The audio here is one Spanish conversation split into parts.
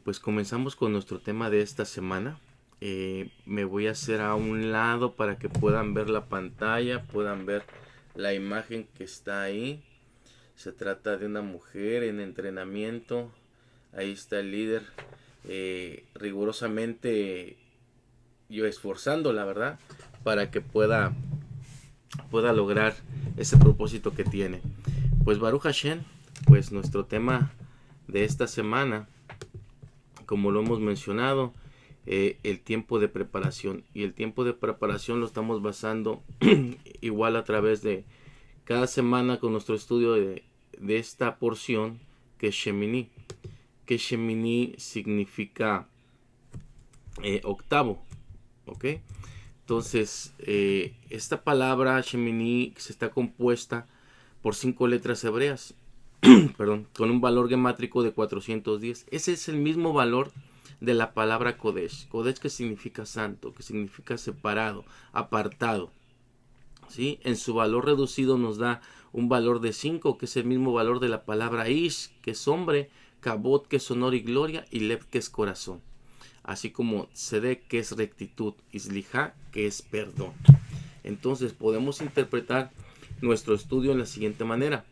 pues comenzamos con nuestro tema de esta semana. Me voy a hacer a un lado para que puedan ver la pantalla, puedan ver la imagen que está ahí. Se trata de una mujer en entrenamiento. Ahí está el líder, rigurosamente yo esforzando, la verdad, para que pueda lograr ese propósito que tiene. Pues Baruch Hashem, pues nuestro tema de esta semana, como lo hemos mencionado, el tiempo de preparación. Y el tiempo de preparación lo estamos basando igual a través de cada semana con nuestro estudio de esta porción que es Shemini. Que Shemini significa octavo. ¿Ok? Entonces, esta palabra Shemini se está compuesta por 5 letras hebreas. Perdón, con un valor gemátrico de 410. Ese es el mismo valor de la palabra Kodesh. Kodesh, que significa santo, que significa separado, apartado. ¿Sí? En su valor reducido nos da un valor de 5, que es el mismo valor de la palabra Ish, que es hombre, Kabod, que es honor y gloria, y Lev, que es corazón. Así como Tzedek, que es rectitud, y Slijá, que es perdón. Entonces podemos interpretar nuestro estudio en la siguiente manera.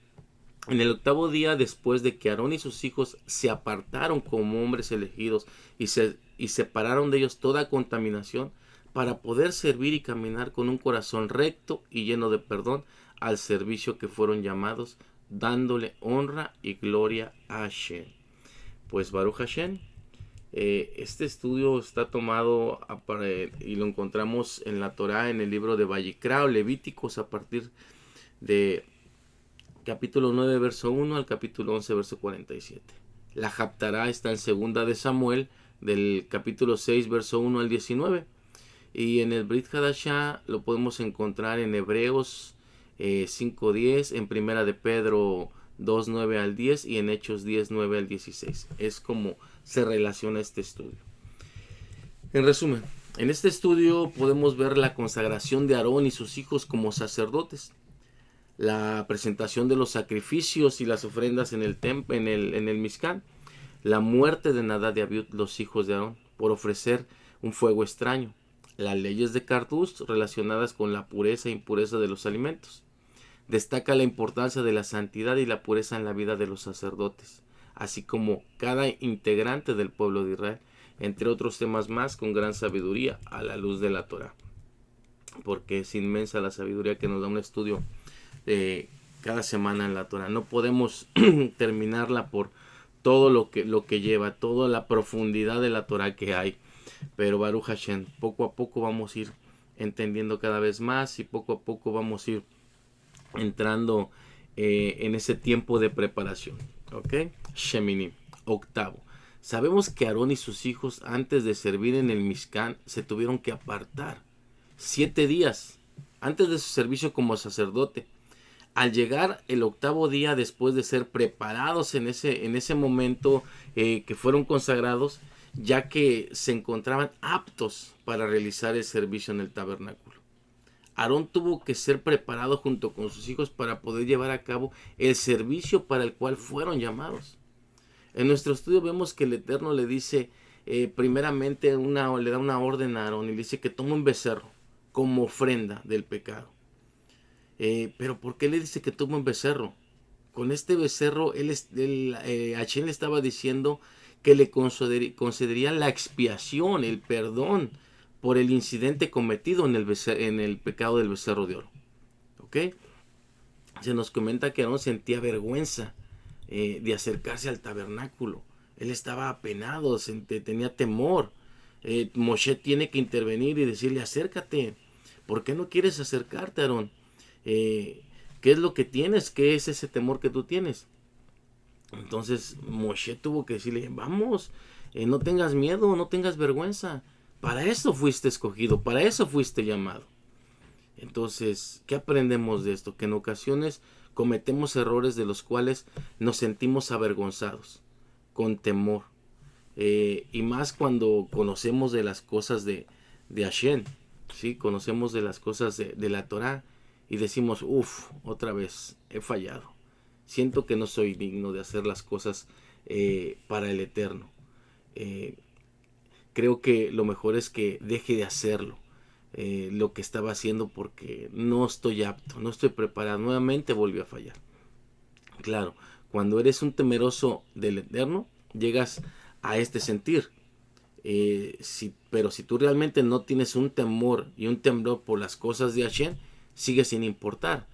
En el octavo día, después de que Aarón y sus hijos se apartaron como hombres elegidos y separaron de ellos toda contaminación, para poder servir y caminar con un corazón recto y lleno de perdón al servicio que fueron llamados, dándole honra y gloria a Hashem. Pues Baruch Hashem, este estudio está tomado y lo encontramos en la Torá, en el libro de Vayikra o Levíticos, a partir de capítulo 9, verso 1 al capítulo 11, verso 47. La Haftará está en segunda de Samuel, del capítulo 6, verso 1 al 19. Y en el Brit Hadashah lo podemos encontrar en Hebreos 5:10, en Primera de Pedro 2:9 al 10 y en Hechos 10:9 al 16. Es como se relaciona este estudio. En resumen, en este estudio podemos ver la consagración de Aarón y sus hijos como sacerdotes, la presentación de los sacrificios y las ofrendas en el templo, en el Mishkan, la muerte de Nadab y Abiud, los hijos de Aarón, por ofrecer un fuego extraño, las leyes de Kardus relacionadas con la pureza e impureza de los alimentos. Destaca la importancia de la santidad y la pureza en la vida de los sacerdotes, así como cada integrante del pueblo de Israel, entre otros temas más, con gran sabiduría a la luz de la Torah, porque es inmensa la sabiduría que nos da un estudio de cada semana en la Torah. No podemos terminarla por todo lo que lleva, toda la profundidad de la Torah que hay. Pero Baruch Hashem, poco a poco vamos a ir entendiendo cada vez más y poco a poco vamos a ir entrando en ese tiempo de preparación. ¿Ok? Shemini, octavo. Sabemos que Aarón y sus hijos, antes de servir en el Mishkan, se tuvieron que apartar 7 días antes de su servicio como sacerdote. Al llegar el octavo día, después de ser preparados en ese momento que fueron consagrados, ya que se encontraban aptos para realizar el servicio en el tabernáculo. Aarón tuvo que ser preparado junto con sus hijos para poder llevar a cabo el servicio para el cual fueron llamados. En nuestro estudio vemos que el Eterno le dice, primeramente le da una orden a Aarón y le dice que tome un becerro como ofrenda del pecado. Pero ¿por qué le dice que tome un becerro? Con este becerro, Hashem le estaba diciendo que le concedería la expiación, el perdón por el incidente cometido en el pecado del becerro de oro. ¿Ok? Se nos comenta que Aarón sentía vergüenza de acercarse al tabernáculo. Él estaba apenado, tenía temor. Moshe tiene que intervenir y decirle, acércate. ¿Por qué no quieres acercarte, Aarón? ¿Qué es lo que tienes? ¿Qué es ese temor que tú tienes? Entonces Moshe tuvo que decirle, vamos, no tengas miedo, no tengas vergüenza. Para eso fuiste escogido, para eso fuiste llamado. Entonces, ¿qué aprendemos de esto? Que en ocasiones cometemos errores de los cuales nos sentimos avergonzados, con temor. Y más cuando conocemos de las cosas de Hashem, ¿sí? Conocemos de las cosas de la Torah y decimos, otra vez he fallado. Siento que no soy digno de hacer las cosas para el Eterno. eh, creo que lo mejor es que deje de hacerlo, lo que estaba haciendo, porque no estoy apto, no estoy preparado. Nuevamente volvió a fallar. Claro, cuando eres un temeroso del Eterno, llegas a este sentir. Pero si tú realmente no tienes un temor y un temblor por las cosas de Hashem, sigue sin importar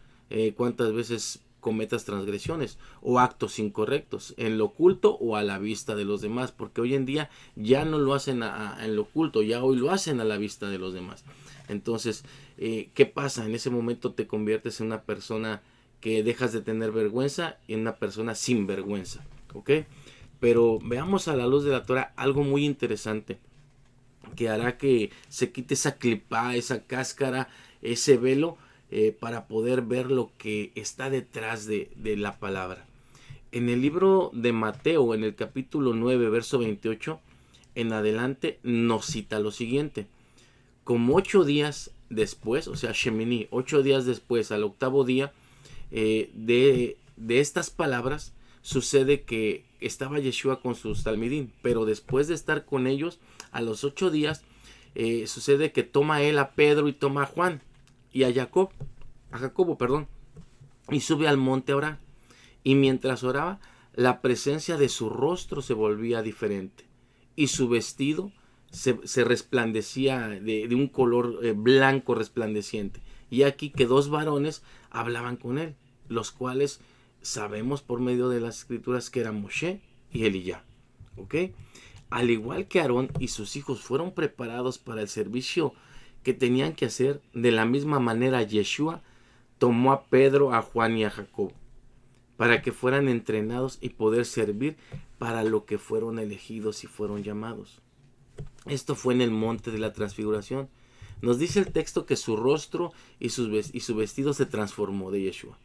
cuántas veces cometas transgresiones o actos incorrectos en lo oculto o a la vista de los demás, porque hoy en día ya no lo hacen en lo oculto, ya hoy lo hacen a la vista de los demás. Entonces, ¿qué pasa? En ese momento te conviertes en una persona que dejas de tener vergüenza y en una persona sin vergüenza, ¿ok? Pero veamos a la luz de la Torah algo muy interesante que hará que se quite esa clipa, esa cáscara, ese velo, para poder ver lo que está detrás de la palabra. En el libro de Mateo, en el capítulo 9, verso 28, en adelante nos cita lo siguiente. Como 8 días después, o sea, Shemini, 8 días después, al octavo día de estas palabras, sucede que estaba Yeshua con sus talmidín, pero después de estar con ellos, a los 8 días, sucede que toma él a Pedro y toma a Juan y a Jacobo, perdón, y sube al monte a orar. Y mientras oraba, la presencia de su rostro se volvía diferente y su vestido se resplandecía de un color blanco resplandeciente. Y aquí que dos varones hablaban con él, los cuales sabemos por medio de las escrituras que eran Moshe y Elías. ¿Ok? Al igual que Aarón y sus hijos fueron preparados para el servicio que tenían que hacer, de la misma manera Yeshua tomó a Pedro, a Juan y a Jacob para que fueran entrenados y poder servir para lo que fueron elegidos y fueron llamados. Esto fue en el monte de la transfiguración. Nos dice el texto que su rostro y su vestido se transformó de Yeshua.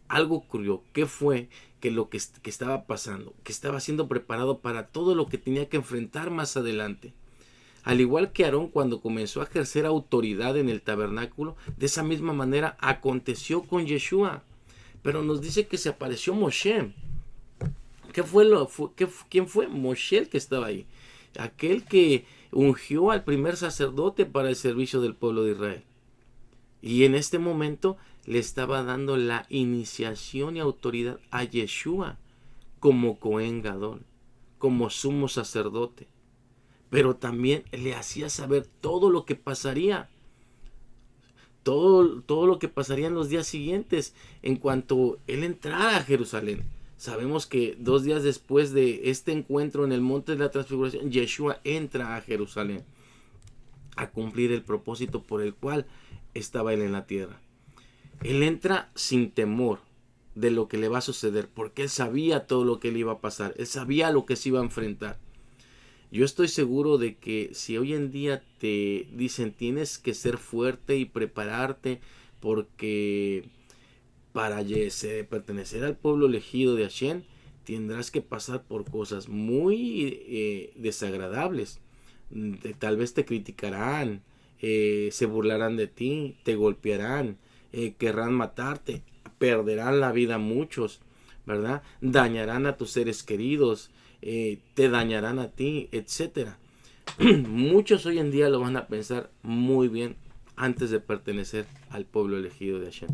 Algo ocurrió. ¿Qué fue? Que lo que estaba pasando, que estaba siendo preparado para todo lo que tenía que enfrentar más adelante. Al igual que Aarón cuando comenzó a ejercer autoridad en el tabernáculo, de esa misma manera aconteció con Yeshua. Pero nos dice que se apareció Moshe. ¿Quién fue? Moshe el que estaba ahí. Aquel que ungió al primer sacerdote para el servicio del pueblo de Israel. Y en este momento le estaba dando la iniciación y autoridad a Yeshua como Cohen Gadol, como sumo sacerdote. Pero también le hacía saber todo lo que pasaría. Todo lo que pasaría en los días siguientes en cuanto él entrara a Jerusalén. Sabemos que 2 días después de este encuentro en el monte de la transfiguración, Yeshua entra a Jerusalén a cumplir el propósito por el cual estaba él en la tierra. Él entra sin temor de lo que le va a suceder, porque él sabía todo lo que le iba a pasar, él sabía lo que se iba a enfrentar. Yo estoy seguro de que si hoy en día te dicen tienes que ser fuerte y prepararte porque para pertenecer al pueblo elegido de Hashem tendrás que pasar por cosas muy desagradables. Tal vez te criticarán, se burlarán de ti, te golpearán, querrán matarte, perderán la vida muchos, ¿verdad? Dañarán a tus seres queridos, te dañarán a ti, etcétera. Muchos hoy en día lo van a pensar muy bien antes de pertenecer al pueblo elegido de Hashem.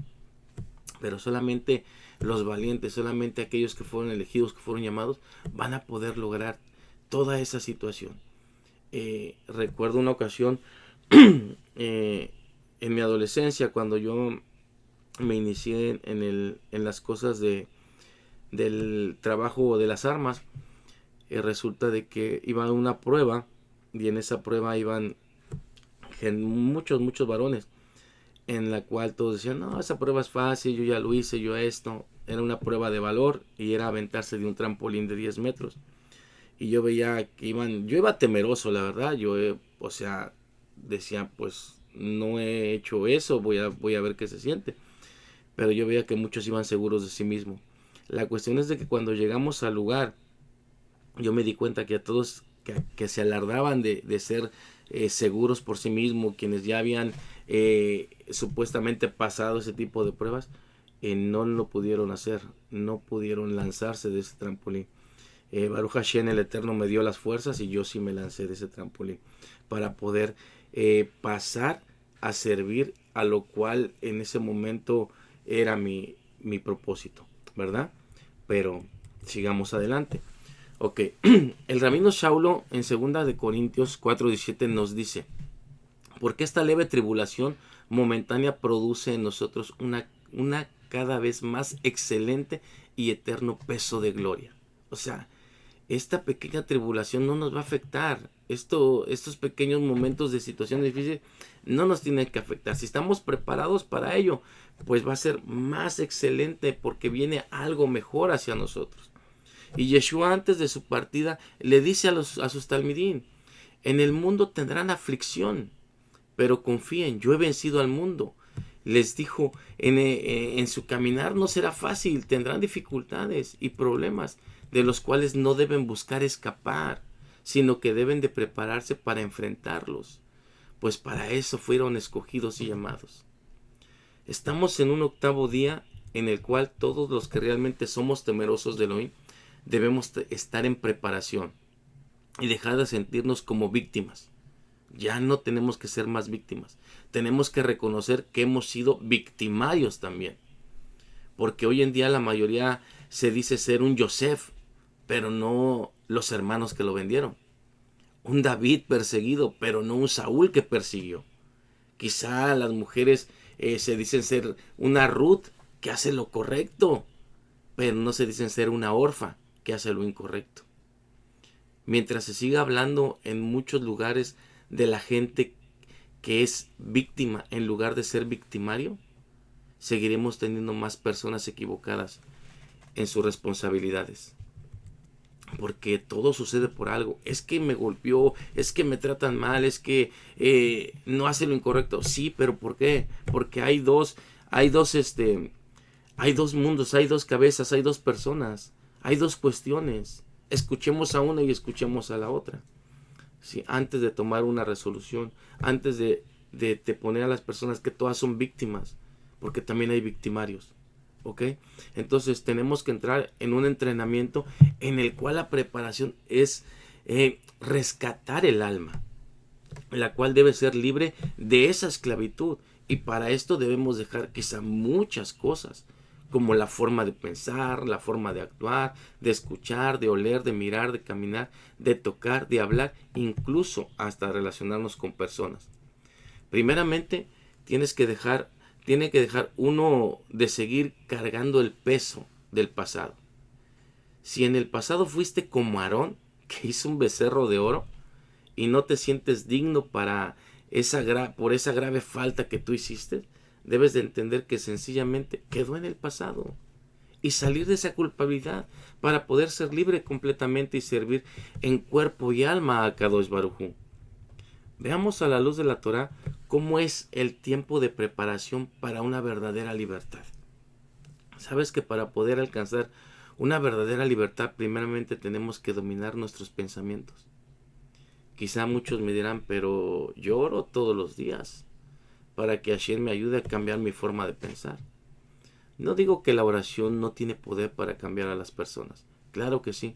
Pero solamente los valientes, solamente aquellos que fueron elegidos, que fueron llamados, van a poder lograr toda esa situación. Recuerdo una ocasión en mi adolescencia, cuando yo me inicié en las cosas del trabajo de las armas. Resulta de que iba a una prueba y en esa prueba iban muchos varones, en la cual todos decían, no, esa prueba es fácil, yo ya lo hice, yo esto. Era una prueba de valor y era aventarse de un trampolín de 10 metros. Y yo veía que yo iba temeroso, la verdad. O sea, decía, pues no he hecho eso, voy a ver qué se siente. Pero yo veía que muchos iban seguros de sí mismos. La cuestión es de que cuando llegamos al lugar, yo me di cuenta que a todos que se alardaban de ser seguros por sí mismos, quienes ya habían supuestamente pasado ese tipo de pruebas, no lo pudieron hacer, no pudieron lanzarse de ese trampolín. Baruch Hashem, el Eterno me dio las fuerzas y yo sí me lancé de ese trampolín para poder pasar a servir a lo cual en ese momento era mi propósito, ¿verdad? Pero sigamos adelante. Ok, el rabino Saulo en 2 Corintios 4:17 nos dice, porque esta leve tribulación momentánea produce en nosotros una cada vez más excelente y eterno peso de gloria. O sea, esta pequeña tribulación no nos va a afectar. Estos pequeños momentos de situación difícil no nos tienen que afectar. Si estamos preparados para ello, pues va a ser más excelente porque viene algo mejor hacia nosotros. Y Yeshua antes de su partida le dice a sus talmidín, en el mundo tendrán aflicción, pero confíen, yo he vencido al mundo. Les dijo, en su caminar no será fácil, tendrán dificultades y problemas de los cuales no deben buscar escapar, sino que deben de prepararse para enfrentarlos, pues para eso fueron escogidos y llamados. Estamos en un 8º día en el cual todos los que realmente somos temerosos de Elohim debemos estar en preparación y dejar de sentirnos como víctimas. Ya no tenemos que ser más víctimas. Tenemos que reconocer que hemos sido victimarios también. Porque hoy en día la mayoría se dice ser un Yosef, pero no los hermanos que lo vendieron. Un David perseguido, pero no un Saúl que persiguió. Quizá las mujeres se dicen ser una Ruth que hace lo correcto, pero no se dicen ser una Orfa que hace lo incorrecto. Mientras se siga hablando en muchos lugares de la gente que es víctima en lugar de ser victimario, seguiremos teniendo más personas equivocadas en sus responsabilidades. Porque todo sucede por algo. Es que me golpeó, es que me tratan mal, es que no hace lo incorrecto. Sí, pero ¿por qué? Porque hay dos mundos, hay dos cabezas, hay dos personas, hay dos cuestiones. Escuchemos a una y escuchemos a la otra. ¿Sí? Antes de tomar una resolución, antes de poner a las personas que todas son víctimas, porque también hay victimarios. ¿Ok? Entonces tenemos que entrar en un entrenamiento en el cual la preparación es rescatar el alma, la cual debe ser libre de esa esclavitud. Y para esto debemos dejar quizá muchas cosas, como la forma de pensar, la forma de actuar, de escuchar, de oler, de mirar, de caminar, de tocar, de hablar, incluso hasta relacionarnos con personas. Primeramente, tiene que dejar uno de seguir cargando el peso del pasado. Si en el pasado fuiste como Aarón, que hizo un becerro de oro, y no te sientes digno por esa grave falta que tú hiciste, debes de entender que sencillamente quedó en el pasado y salir de esa culpabilidad para poder ser libre completamente y servir en cuerpo y alma a Kadosh Baruj Hu. Veamos a la luz de la Torah cómo es el tiempo de preparación para una verdadera libertad. Sabes que para poder alcanzar una verdadera libertad, primeramente tenemos que dominar nuestros pensamientos. Quizá muchos me dirán, pero yo oro todos los días para que Hashem me ayude a cambiar mi forma de pensar. No digo que la oración no tiene poder para cambiar a las personas. Claro que sí.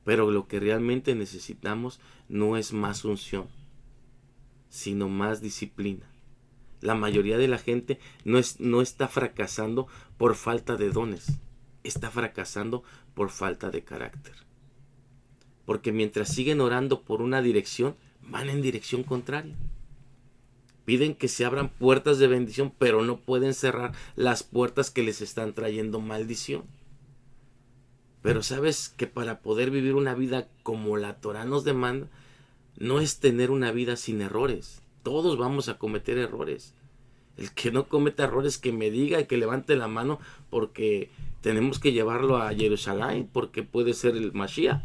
Pero lo que realmente necesitamos no es más unción, sino más disciplina. La mayoría de la gente no está fracasando por falta de dones. Está fracasando por falta de carácter. Porque mientras siguen orando por una dirección, van en dirección contraria. Piden que se abran puertas de bendición, pero no pueden cerrar las puertas que les están trayendo maldición. Pero sabes que para poder vivir una vida como la Torah nos demanda, no es tener una vida sin errores. Todos vamos a cometer errores. El que no cometa errores que me diga y que levante la mano, porque tenemos que llevarlo a Jerusalén, porque puede ser el Mashiach.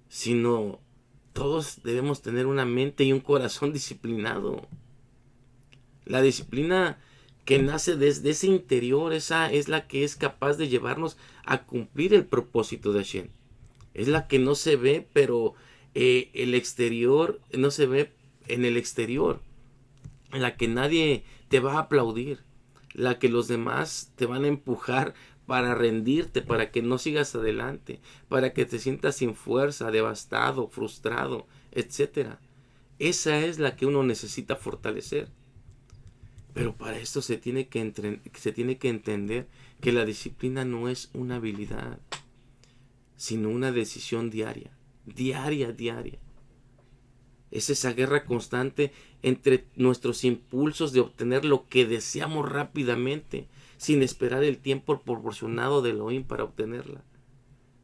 Sino todos debemos tener una mente y un corazón disciplinado. La disciplina que nace desde ese interior, esa es la que es capaz de llevarnos a cumplir el propósito de Hashem. Es la que no se ve, pero el exterior no se ve en el exterior. La que nadie te va a aplaudir. La que los demás te van a empujar para rendirte, para que no sigas adelante, para que te sientas sin fuerza, devastado, frustrado, etcétera. Esa es la que uno necesita fortalecer. Pero para esto se tiene que entender que la disciplina no es una habilidad, sino una decisión diaria, diaria. Es esa guerra constante entre nuestros impulsos de obtener lo que deseamos rápidamente, sin esperar el tiempo proporcionado de Elohim para obtenerla.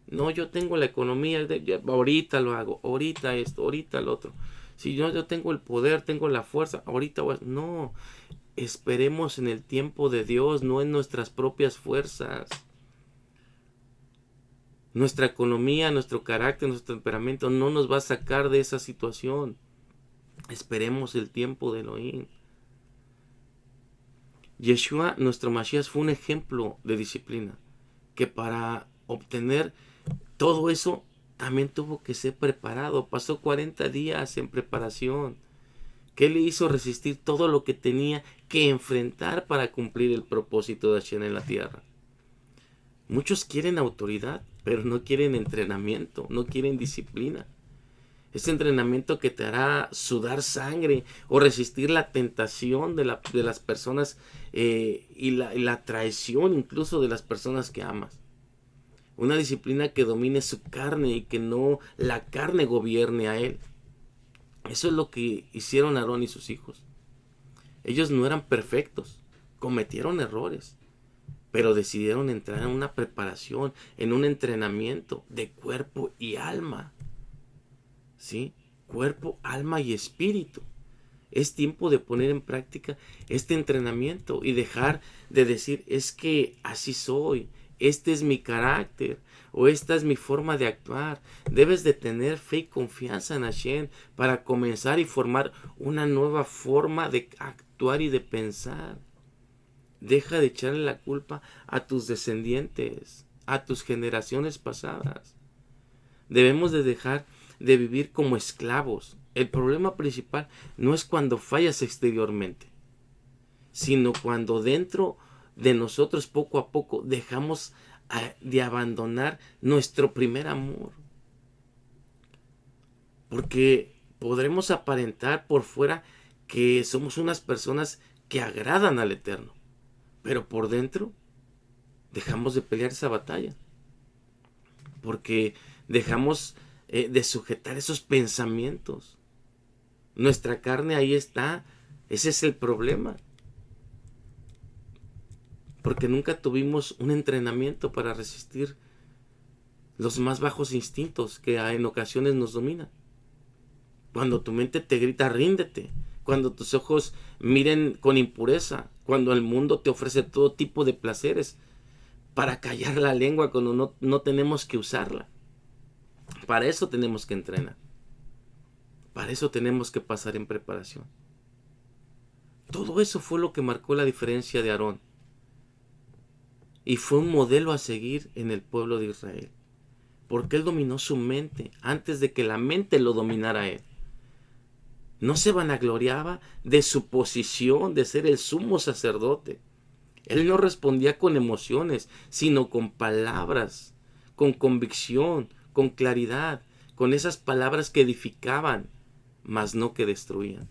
No, yo tengo la economía, ahorita lo hago, ahorita esto, ahorita lo otro. Si yo tengo el poder, tengo la fuerza, ahorita voy a... No, esperemos en el tiempo de Dios, no en nuestras propias fuerzas. Nuestra economía, nuestro carácter, nuestro temperamento no nos va a sacar de esa situación. Esperemos el tiempo de Elohim. Yeshua, nuestro Mashiach, fue un ejemplo de disciplina, que para obtener todo eso también tuvo que ser preparado. Pasó 40 días en preparación. ¿Qué le hizo resistir todo lo que tenía que enfrentar para cumplir el propósito de Hashem en la tierra? Muchos quieren autoridad, pero no quieren entrenamiento, no quieren disciplina. Ese entrenamiento que te hará sudar sangre o resistir la tentación de las personas y la traición incluso de las personas que amas. Una disciplina que domine su carne y que no la carne gobierne a él. Eso es lo que hicieron Aarón y sus hijos. Ellos no eran perfectos, cometieron errores, pero decidieron entrar en una preparación, en un entrenamiento de cuerpo y alma. ¿Sí? Cuerpo, alma y espíritu. Es tiempo de poner en práctica este entrenamiento y dejar de decir, es que así soy, este es mi carácter o esta es mi forma de actuar. Debes de tener fe y confianza en Hashem para comenzar y formar una nueva forma de actuar y de pensar. Deja de echarle la culpa a tus descendientes, a tus generaciones pasadas. Debemos de dejar de vivir como esclavos. El problema principal no es cuando fallas exteriormente, sino cuando dentro de nosotros poco a poco dejamos de abandonar nuestro primer amor. Porque podremos aparentar por fuera que somos unas personas que agradan al Eterno, pero por dentro dejamos de pelear esa batalla. Porque dejamos de sujetar esos pensamientos. Nuestra carne ahí está. Ese es el problema. Porque nunca tuvimos un entrenamiento para resistir los más bajos instintos que en ocasiones nos dominan. Cuando tu mente te grita, ríndete. Cuando tus ojos miren con impureza. Cuando el mundo te ofrece todo tipo de placeres. Para callar la lengua cuando no tenemos que usarla. Para eso tenemos que entrenar. Para eso tenemos que pasar en preparación. Todo eso fue lo que marcó la diferencia de Aarón. Y fue un modelo a seguir en el pueblo de Israel. Porque él dominó su mente antes de que la mente lo dominara a él. No se vanagloriaba de su posición de ser el sumo sacerdote. Él no respondía con emociones, sino con palabras, con convicción, con claridad, con esas palabras que edificaban, mas no que destruían.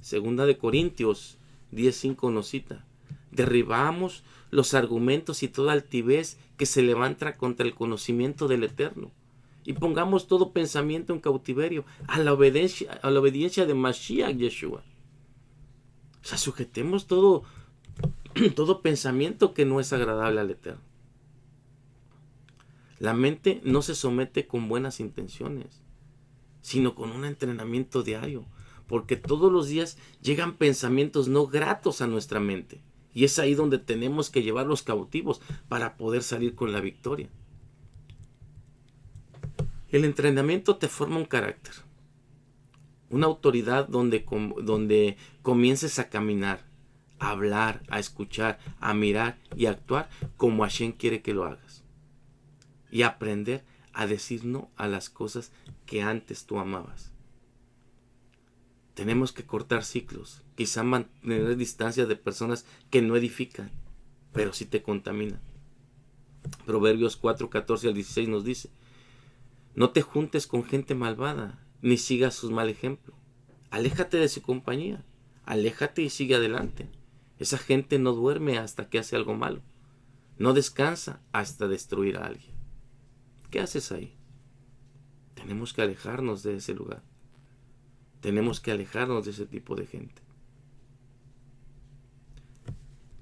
Segunda de Corintios 10:5 nos cita: derribamos los argumentos y toda altivez que se levanta contra el conocimiento del Eterno, y pongamos todo pensamiento en cautiverio a la obediencia de Mashiach Yeshua. O sea, sujetemos todo pensamiento que no es agradable al Eterno. La mente no se somete con buenas intenciones, sino con un entrenamiento diario, porque todos los días llegan pensamientos no gratos a nuestra mente, y es ahí donde tenemos que llevarlos cautivos para poder salir con la victoria. El entrenamiento te forma un carácter, una autoridad donde comiences a caminar, a hablar, a escuchar, a mirar y a actuar como Hashem quiere que lo hagas. Y aprender a decir no a las cosas que antes tú amabas. Tenemos que cortar ciclos, quizá mantener distancia de personas que no edifican. pero sí te contamina. Proverbios 4:14-16 nos dice: no te juntes con gente malvada, ni sigas sus mal ejemplo. Aléjate de su compañía, aléjate y sigue adelante. Esa gente no duerme hasta que hace algo malo, no descansa hasta destruir a alguien. ¿Qué haces ahí? Tenemos que alejarnos de ese lugar. Tenemos que alejarnos de ese tipo de gente.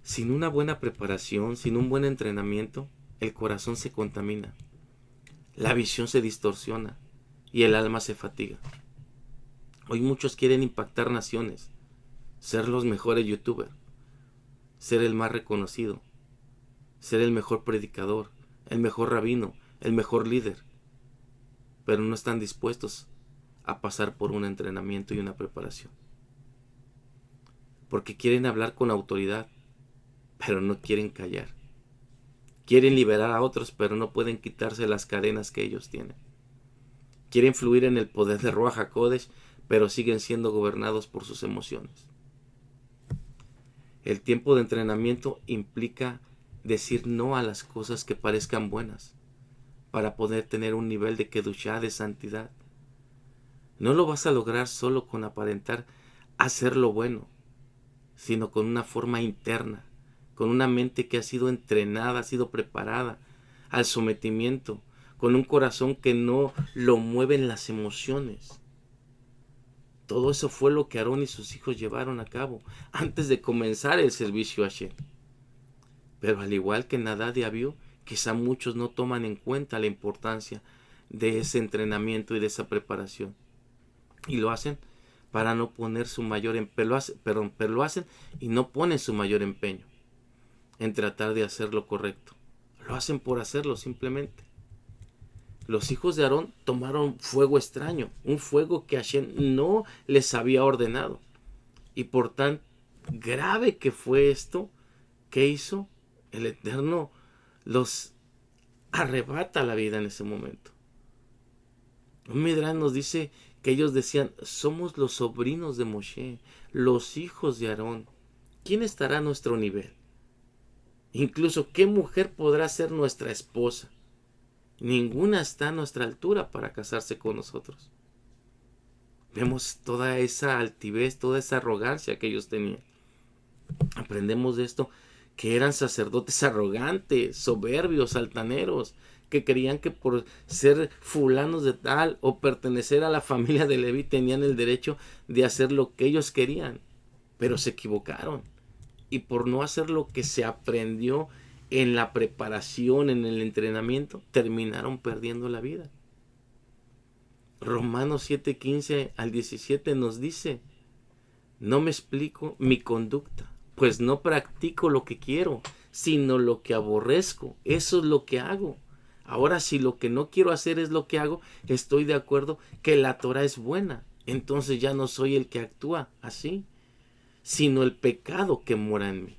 Sin una buena preparación, sin un buen entrenamiento, el corazón se contamina, la visión se distorsiona y el alma se fatiga. Hoy muchos quieren impactar naciones, ser los mejores youtubers, ser el más reconocido, ser el mejor predicador, el mejor rabino, el mejor líder, pero no están dispuestos a pasar por un entrenamiento y una preparación. Porque quieren hablar con autoridad, pero no quieren callar. Quieren liberar a otros, pero no pueden quitarse las cadenas que ellos tienen. Quieren fluir en el poder de Ruach HaKodesh, pero siguen siendo gobernados por sus emociones. El tiempo de entrenamiento implica decir no a las cosas que parezcan buenas, para poder tener un nivel de kedushá, de santidad. No lo vas a lograr solo con aparentar hacer lo bueno, sino con una forma interna, con una mente que ha sido entrenada, ha sido preparada al sometimiento, con un corazón que no lo mueven las emociones. Todo eso fue lo que Aarón y sus hijos llevaron a cabo antes de comenzar el servicio a Hashem. Pero al igual que Nadab y Abiú, quizá muchos no toman en cuenta la importancia de ese entrenamiento y de esa preparación. Y lo hacen para no poner su mayor empeño, pero lo hacen y no ponen su mayor empeño en tratar de hacer lo correcto. Lo hacen por hacerlo simplemente. Los hijos de Aarón tomaron fuego extraño, un fuego que Hashem no les había ordenado. Y por tan grave que fue esto, ¿qué hizo? El Eterno los arrebata la vida en ese momento. Un Midrash nos dice que ellos decían: somos los sobrinos de Moshe, los hijos de Aarón. ¿Quién estará a nuestro nivel? Incluso, ¿qué mujer podrá ser nuestra esposa? Ninguna está a nuestra altura para casarse con nosotros. Vemos toda esa altivez, toda esa arrogancia que ellos tenían. Aprendemos de esto que eran sacerdotes arrogantes, soberbios, altaneros, que creían que por ser fulanos de tal o pertenecer a la familia de Leví tenían el derecho de hacer lo que ellos querían, pero se equivocaron. Y por no hacer lo que se aprendió en la preparación, en el entrenamiento, terminaron perdiendo la vida. Romanos 7:15-17 nos dice: no me explico mi conducta, pues no practico lo que quiero, sino lo que aborrezco. Eso es lo que hago. Ahora, si lo que no quiero hacer es lo que hago, estoy de acuerdo que la Torah es buena. Entonces ya no soy el que actúa así, sino el pecado que mora en mí.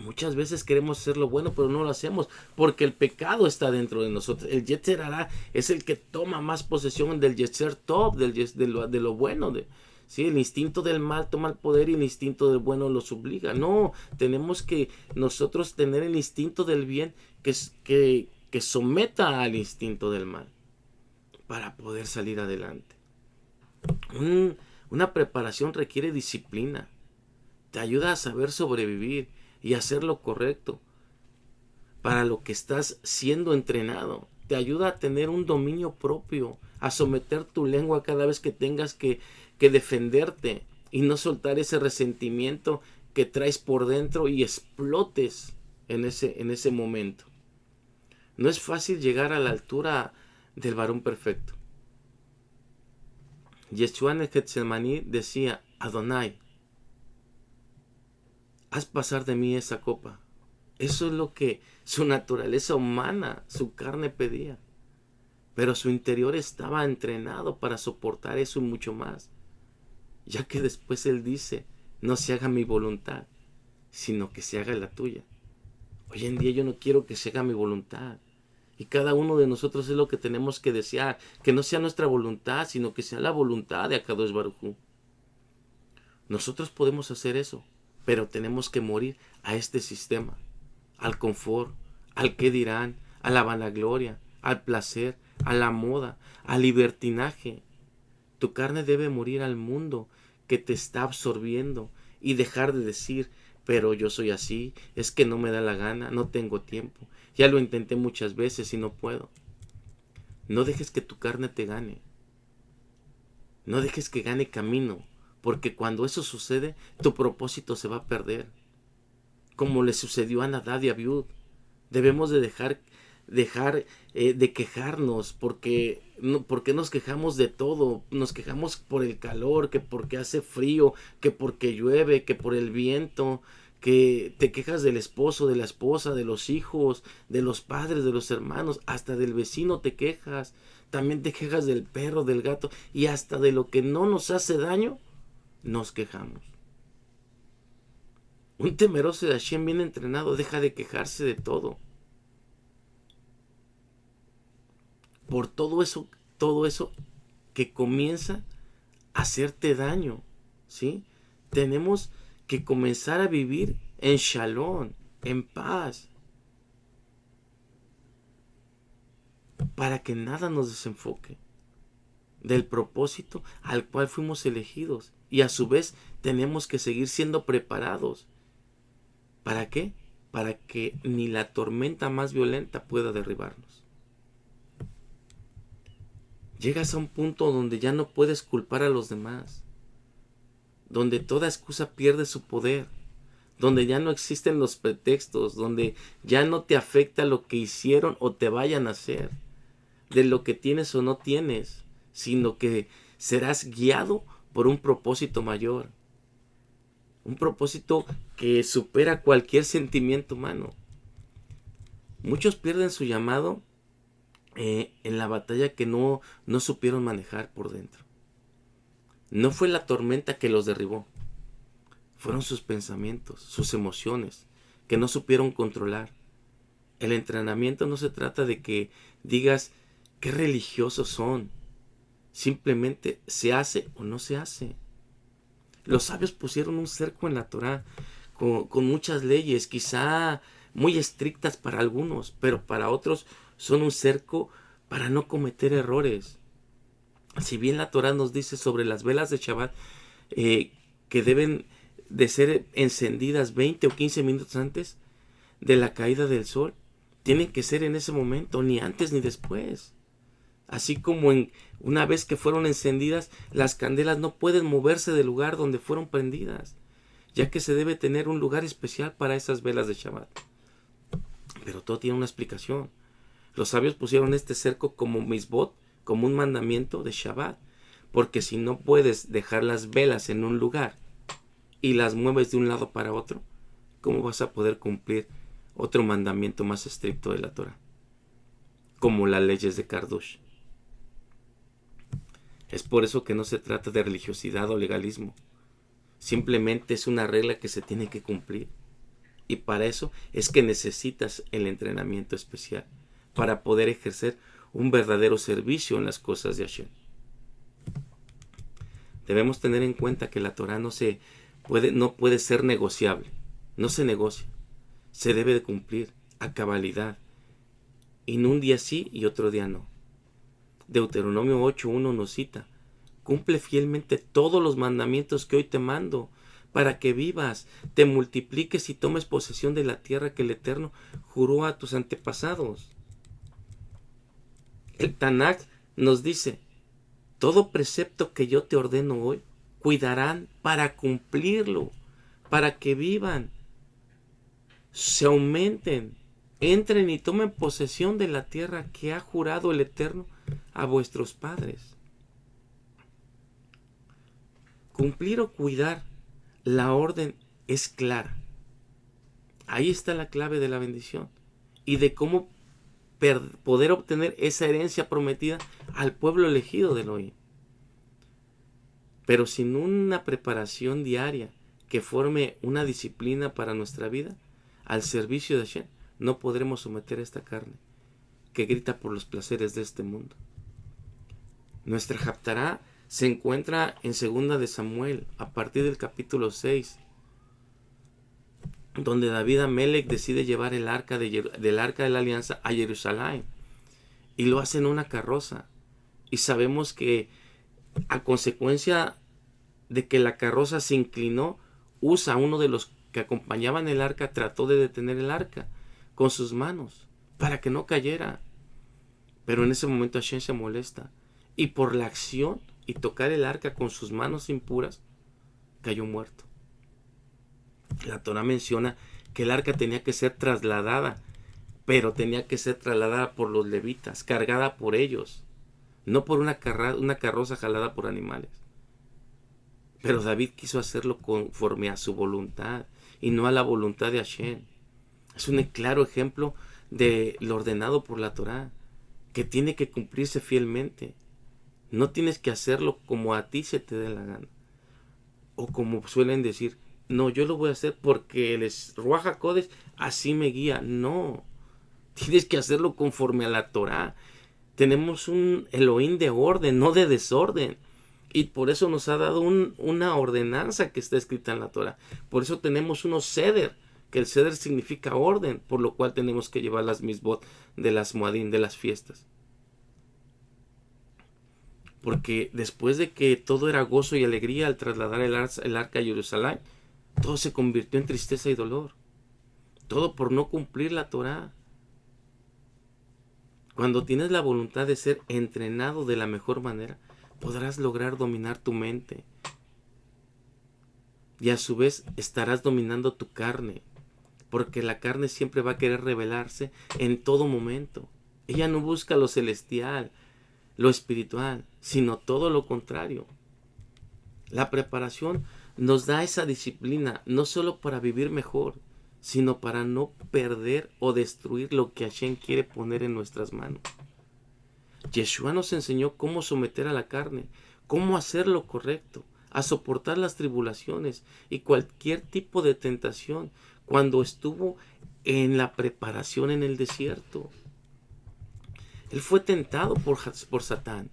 Muchas veces queremos hacer lo bueno, pero no lo hacemos porque el pecado está dentro de nosotros. El Yetzer Hará es el que toma más posesión del Yetzer Tov, de lo bueno. ¿Sí? El instinto del mal toma el poder y el instinto del bueno los obliga. No, tenemos que nosotros tener el instinto del bien que someta al instinto del mal para poder salir adelante. Una preparación requiere disciplina. Te ayuda a saber sobrevivir y hacer lo correcto para lo que estás siendo entrenado. Te ayuda a tener un dominio propio, a someter tu lengua cada vez que tengas que defenderte y no soltar ese resentimiento que traes por dentro y explotes en ese momento. No es fácil llegar a la altura del varón perfecto. Yeshua en el Getsemaní decía: Adonai, haz pasar de mí esa copa. Eso es lo que su naturaleza humana, su carne pedía. Pero su interior estaba entrenado para soportar eso y mucho más. Ya que después él dice: no se haga mi voluntad, sino que se haga la tuya. Hoy en día yo no quiero que se haga mi voluntad. Y cada uno de nosotros es lo que tenemos que desear. Que no sea nuestra voluntad, sino que sea la voluntad de Akadosh Baruj Hu. Nosotros podemos hacer eso, pero tenemos que morir a este sistema, al confort, al qué dirán, a la vanagloria, al placer, a la moda, al libertinaje. Tu carne debe morir al mundo que te está absorbiendo y dejar de decir, pero yo soy así, es que no me da la gana, no tengo tiempo, ya lo intenté muchas veces y no puedo. No dejes que tu carne te gane, no dejes que gane camino, porque cuando eso sucede, tu propósito se va a perder, como le sucedió a Nadab y a Abiud. Debemos de dejar de quejarnos, porque nos quejamos de todo. Nos quejamos por el calor, que porque hace frío, que porque llueve, que por el viento, que te quejas del esposo, de la esposa, de los hijos, de los padres, de los hermanos, hasta del vecino te quejas. También te quejas del perro, del gato, y hasta de lo que no nos hace daño nos quejamos. Un temeroso de Hashem bien entrenado deja de quejarse de todo. Por todo eso que comienza a hacerte daño, ¿sí? Tenemos que comenzar a vivir en shalom, en paz, para que nada nos desenfoque del propósito al cual fuimos elegidos. Y a su vez tenemos que seguir siendo preparados. ¿Para qué? Para que ni la tormenta más violenta pueda derribarnos. Llegas a un punto donde ya no puedes culpar a los demás, donde toda excusa pierde su poder, donde ya no existen los pretextos, donde ya no te afecta lo que hicieron o te vayan a hacer, de lo que tienes o no tienes, sino que serás guiado por un propósito mayor, un propósito que supera cualquier sentimiento humano. Muchos pierden su llamado en la batalla que no supieron manejar por dentro. No fue la tormenta que los derribó, fueron sus pensamientos, sus emociones, que no supieron controlar. El entrenamiento no se trata de que digas qué religiosos son, simplemente se hace o no se hace. Los sabios pusieron un cerco en la Torá con muchas leyes, quizá muy estrictas para algunos, pero para otros son un cerco para no cometer errores. Si bien la Torá nos dice sobre las velas de Shabbat que deben de ser encendidas 20 o 15 minutos antes de la caída del sol, tienen que ser en ese momento, ni antes ni después. Así como una vez que fueron encendidas, las candelas no pueden moverse del lugar donde fueron prendidas, ya que se debe tener un lugar especial para esas velas de Shabbat. Pero todo tiene una explicación. Los sabios pusieron este cerco como misbot, como un mandamiento de Shabbat, porque si no puedes dejar las velas en un lugar y las mueves de un lado para otro, ¿cómo vas a poder cumplir otro mandamiento más estricto de la Torah? Como las leyes de Kardush. Es por eso que no se trata de religiosidad o legalismo. Simplemente es una regla que se tiene que cumplir. Y para eso es que necesitas el entrenamiento especial, para poder ejercer un verdadero servicio en las cosas de Hashem. Debemos tener en cuenta que la Torah no puede ser negociable. No se negocia. Se debe de cumplir a cabalidad. Y no un día sí y otro día no. Deuteronomio 8:1 nos cita: cumple fielmente todos los mandamientos que hoy te mando, para que vivas, te multipliques y tomes posesión de la tierra que el Eterno juró a tus antepasados. El Tanakh nos dice: todo precepto que yo te ordeno hoy, cuidarán para cumplirlo, para que vivan, se aumenten, entren y tomen posesión de la tierra que ha jurado el Eterno a vuestros padres. Cumplir o cuidar la orden es clara. Ahí está la clave de la bendición y de cómo poder obtener esa herencia prometida al pueblo elegido de Elohim. Pero sin una preparación diaria que forme una disciplina para nuestra vida al servicio de Hashem, no podremos someter esta carne que grita por los placeres de este mundo. Nuestra Haftará se encuentra en 2 de Samuel, a partir del capítulo 6. donde David Amelech decide llevar del arca de la alianza a Jerusalén, y lo hace en una carroza. Y sabemos que a consecuencia de que la carroza se inclinó, Usa, uno de los que acompañaban el arca, trató de detener el arca con sus manos para que no cayera. Pero en ese momento Hashem se molesta, y por la acción y tocar el arca con sus manos impuras, cayó muerto. La Torah menciona que el arca tenía que ser trasladada, pero tenía que ser trasladada por los levitas, cargada por ellos, no por una carroza jalada por animales. Pero David quiso hacerlo conforme a su voluntad y no a la voluntad de Hashem. Es un claro ejemplo de lo ordenado por la Torah, que tiene que cumplirse fielmente. No tienes que hacerlo como a ti se te dé la gana, o como suelen decir, no, yo lo voy a hacer porque el Ruach HaKodesh así me guía. No, tienes que hacerlo conforme a la Torah. Tenemos un Elohim de orden, no de desorden. Y por eso nos ha dado una ordenanza que está escrita en la Torah. Por eso tenemos unos seder, que el seder significa orden, por lo cual tenemos que llevar las misbot de las Moadim, de las fiestas. Porque después de que todo era gozo y alegría al trasladar el arca a Jerusalén, todo se convirtió en tristeza y dolor. Todo por no cumplir la Torah. Cuando tienes la voluntad de ser entrenado de la mejor manera, podrás lograr dominar tu mente. Y a su vez estarás dominando tu carne. Porque la carne siempre va a querer rebelarse en todo momento. Ella no busca lo celestial, lo espiritual, sino todo lo contrario. La preparación nos da esa disciplina, no solo para vivir mejor, sino para no perder o destruir lo que Hashem quiere poner en nuestras manos. Yeshua nos enseñó cómo someter a la carne, cómo hacer lo correcto, a soportar las tribulaciones y cualquier tipo de tentación cuando estuvo en la preparación en el desierto. Él fue tentado por Satán.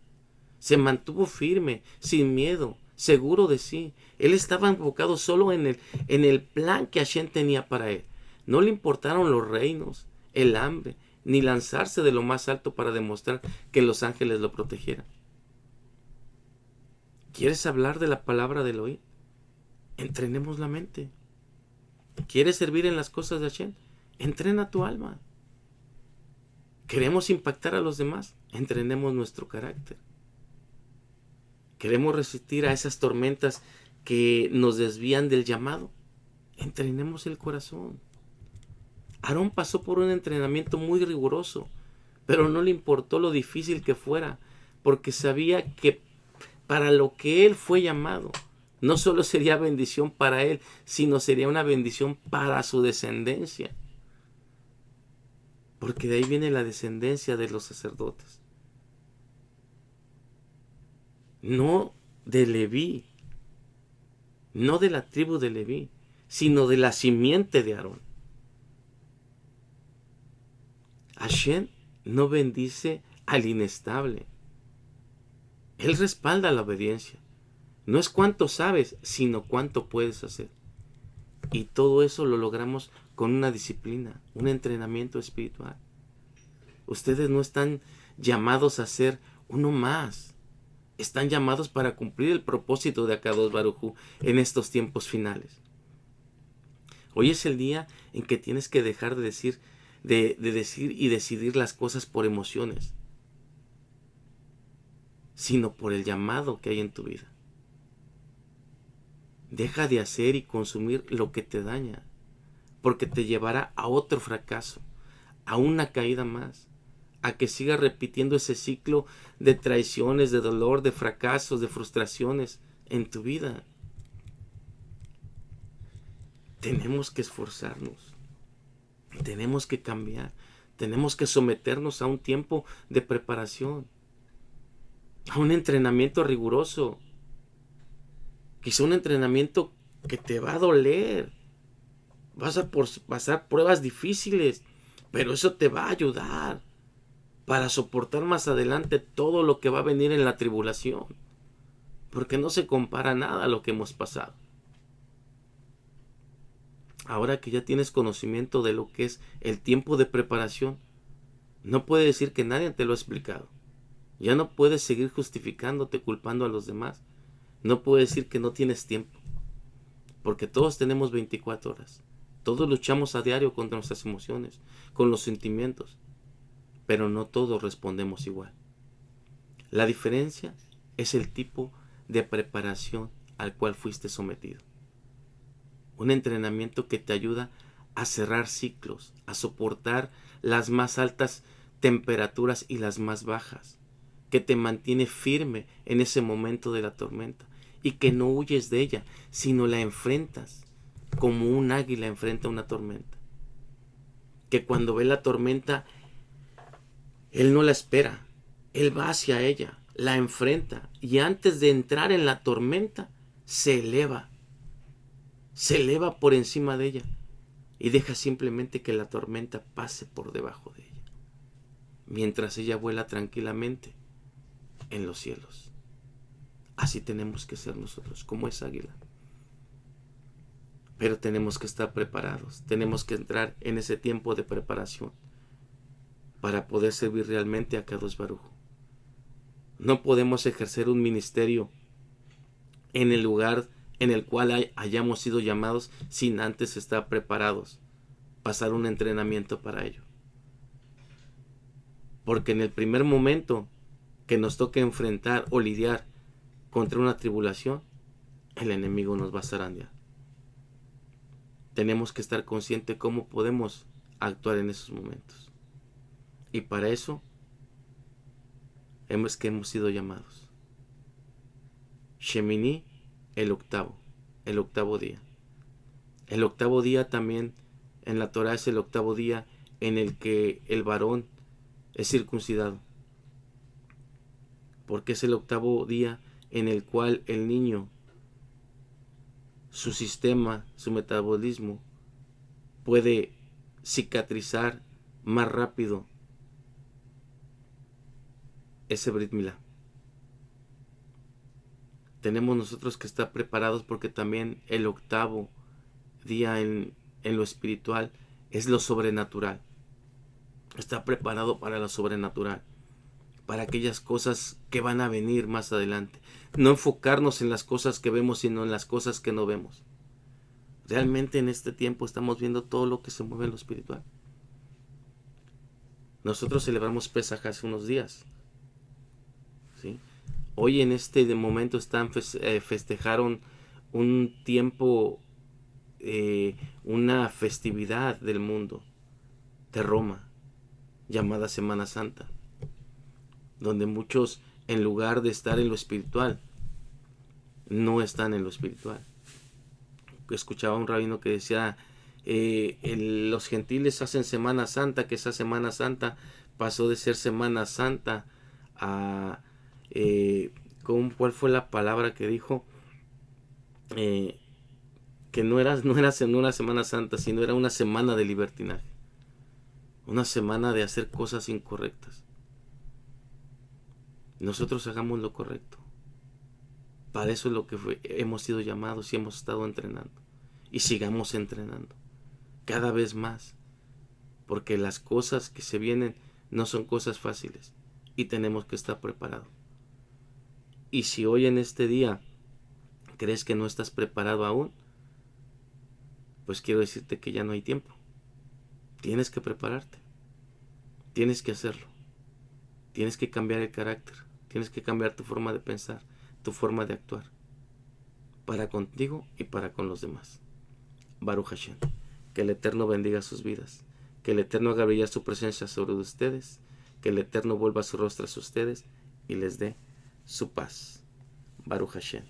Se mantuvo firme, sin miedo, seguro de sí. Él estaba enfocado solo en el plan que Hashem tenía para él. No le importaron los reinos, el hambre, ni lanzarse de lo más alto para demostrar que los ángeles lo protegieran. ¿Quieres hablar de la palabra de Elohim? Entrenemos la mente. ¿Quieres servir en las cosas de Hashem? Entrena tu alma. ¿Queremos impactar a los demás? Entrenemos nuestro carácter. ¿Queremos resistir a esas tormentas que nos desvían del llamado? Entrenemos el corazón. Aarón pasó por un entrenamiento muy riguroso, pero no le importó lo difícil que fuera, porque sabía que para lo que él fue llamado, no solo sería bendición para él, sino sería una bendición para su descendencia. Porque de ahí viene la descendencia de los sacerdotes. No de Leví, no de la tribu de Leví, sino de la simiente de Aarón. Hashem no bendice al inestable. Él respalda la obediencia. No es cuánto sabes, sino cuánto puedes hacer. Y todo eso lo logramos con una disciplina, un entrenamiento espiritual. Ustedes no están llamados a ser uno más. Están llamados para cumplir el propósito de Akadosh Baruj Hu en estos tiempos finales. Hoy es el día en que tienes que dejar de decir y decidir las cosas por emociones, sino por el llamado que hay en tu vida. Deja de hacer y consumir lo que te daña, porque te llevará a otro fracaso, a una caída más, a que sigas repitiendo ese ciclo de traiciones, de dolor, de fracasos, de frustraciones en tu vida. Tenemos que esforzarnos, tenemos que cambiar, tenemos que someternos a un tiempo de preparación, a un entrenamiento riguroso. Quizá un entrenamiento que te va a doler. Vas a pasar pruebas difíciles, pero eso te va a ayudar para soportar más adelante todo lo que va a venir en la tribulación. Porque no se compara nada a lo que hemos pasado. ahora que ya tienes conocimiento de lo que es el tiempo de preparación, no puedes decir que nadie te lo ha explicado. Ya no puedes seguir justificándote, culpando a los demás. No puedes decir que no tienes tiempo, porque todos tenemos 24 horas. Todos luchamos a diario contra nuestras emociones, con los sentimientos, pero no todos respondemos igual. La diferencia es el tipo de preparación al cual fuiste sometido. Un entrenamiento que te ayuda a cerrar ciclos, a soportar las más altas temperaturas y las más bajas, que te mantiene firme en ese momento de la tormenta y que no huyes de ella, sino la enfrentas como un águila enfrenta una tormenta. Que cuando ve la tormenta, él no la espera, él va hacia ella, la enfrenta y antes de entrar en la tormenta se eleva por encima de ella y deja simplemente que la tormenta pase por debajo de ella, mientras ella vuela tranquilamente en los cielos. Así tenemos que ser nosotros, como esa águila. Pero tenemos que estar preparados, tenemos que entrar en ese tiempo de preparación para poder servir realmente a Kadosh Baruj Hu. No podemos ejercer un ministerio en el lugar en el cual hayamos sido llamados sin antes estar preparados, pasar un entrenamiento para ello. Porque en el primer momento que nos toque enfrentar o lidiar contra una tribulación, el enemigo nos va a zarandear. Tenemos que estar conscientes cómo podemos actuar en esos momentos. Y para eso hemos sido llamados. Shemini, el octavo día. El octavo día también en la Torah es el octavo día en el que el varón es circuncidado. Porque es el octavo día en el cual el niño, su sistema, su metabolismo, puede cicatrizar más rápido ese Brit Milá. Tenemos nosotros que estar preparados porque también el octavo día en lo espiritual es lo sobrenatural. Está preparado para lo sobrenatural, para aquellas cosas que van a venir más adelante. No enfocarnos en las cosas que vemos, sino en las cosas que no vemos. Realmente en este tiempo estamos viendo todo lo que se mueve en lo espiritual. Nosotros celebramos Pesaj hace unos días, ¿sí? Hoy en este momento festejaron un tiempo, una festividad del mundo, de Roma, llamada Semana Santa, donde muchos, en lugar de estar en lo espiritual, no están en lo espiritual. Escuchaba un rabino que decía, los gentiles hacen Semana Santa, que esa Semana Santa pasó de ser Semana Santa a... ¿cuál fue la palabra que dijo? Que no era una Semana Santa, sino era una semana de libertinaje, una semana de hacer cosas incorrectas. Nosotros hagamos lo correcto. Para eso es lo que hemos sido llamados y hemos estado entrenando. Y sigamos entrenando cada vez más, porque las cosas que se vienen no son cosas fáciles y tenemos que estar preparados. Y si hoy en este día crees que no estás preparado aún, pues quiero decirte que ya no hay tiempo. Tienes que prepararte. Tienes que hacerlo. Tienes que cambiar el carácter. Tienes que cambiar tu forma de pensar, tu forma de actuar, para contigo y para con los demás. Baruch Hashem. Que el Eterno bendiga sus vidas. Que el Eterno haga brillar su presencia sobre ustedes. Que el Eterno vuelva su rostro a ustedes y les dé su paz. Baruch Hashem.